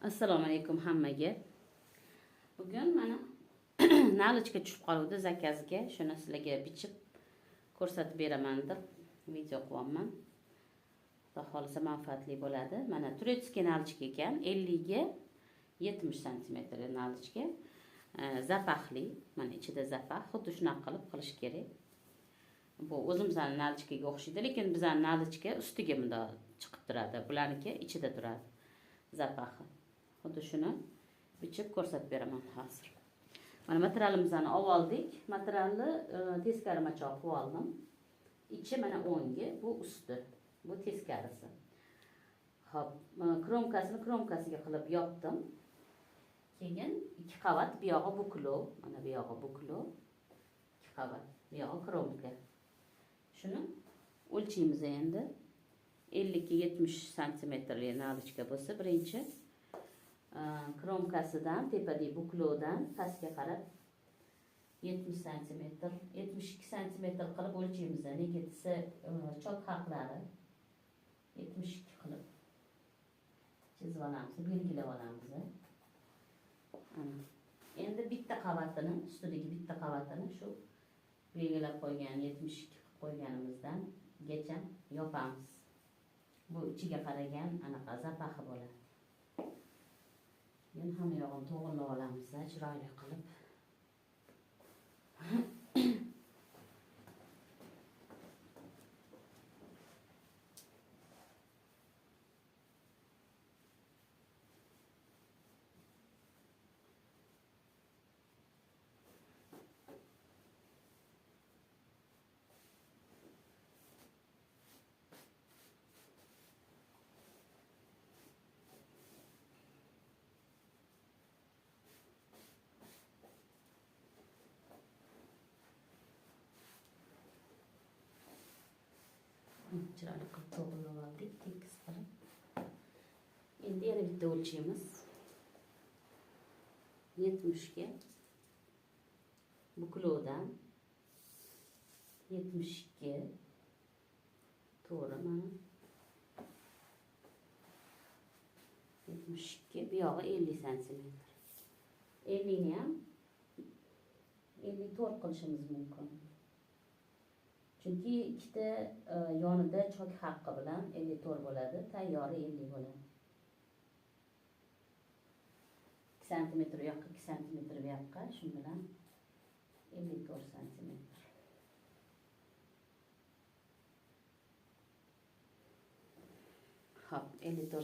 Assalomu alaykum hammaga. Bugun mana nalichka tushib qoldi zakazga. Shuni sizlarga bichib ko'rsatib beraman deb video qilyapman. Xudo xolisa manfaatli bo'ladi. Mana turetskiy nalichka ekan, 50 ga 70 cm nalichka. Zapahli, mana ichida zapah, xuddi shunaqa qilib qilish kerak. Bu o'zimizning nalichkaga o'xshaydi, lekin bizning nalichka ustiga bunday chiqib turadi. Bularniki ichida turadi. Zapahi. Xuddi shuni bichib ko'rsatib beraman hozir. Mana materialimizni olib oldik. Materialni teskari machoq qilib oldim. Ichi mana o'ngi, bu usti, bu teskarisi. Xo'p, kromkasiga qilib yopdim. Keyin 2 qavat, bu yog'i buklov, mana bu yog'i buklov. 2 qavat, bu yog'i kromka. Shuni o'lchaymiz endi. 50 ga 70 cm nalichka bo'lsa, birinchi kromkasidan, tepadagi buklovdan pastga qarab 70 cm, 72 cm qilib o'lchaymiz. Nega desa, chok haqlari 72 qilib chizib olamiz, belgilab olamiz. Endi bitta qavatini, ustidagi bitta qavatini shu belgilab qo'ygan 72 qo'yganimizdan gacha yopamiz. Bu ichiga qaragan anaqa zapahi bo'ladi. Keyin hamma yog'ini to'g'rilab olamiz, chiroyli qilib. Chiroyli qilib to'g'rilab oldik, tekis qilib. Endi yana bitta o'lchaymiz. 70 ga buklovdan 72 to'g'ri mana 72, bu yog'i 50 cm. 50 ni ham 54 qilishimiz mumkin. Chunki ikkita yonida chok haqqi bilan 54 bo'ladi, tayyori 50 bo'ladi. 2 cm u yoqqa, 2 cm bu yoqqa, shu bilan 54 cm. Xo'p, 54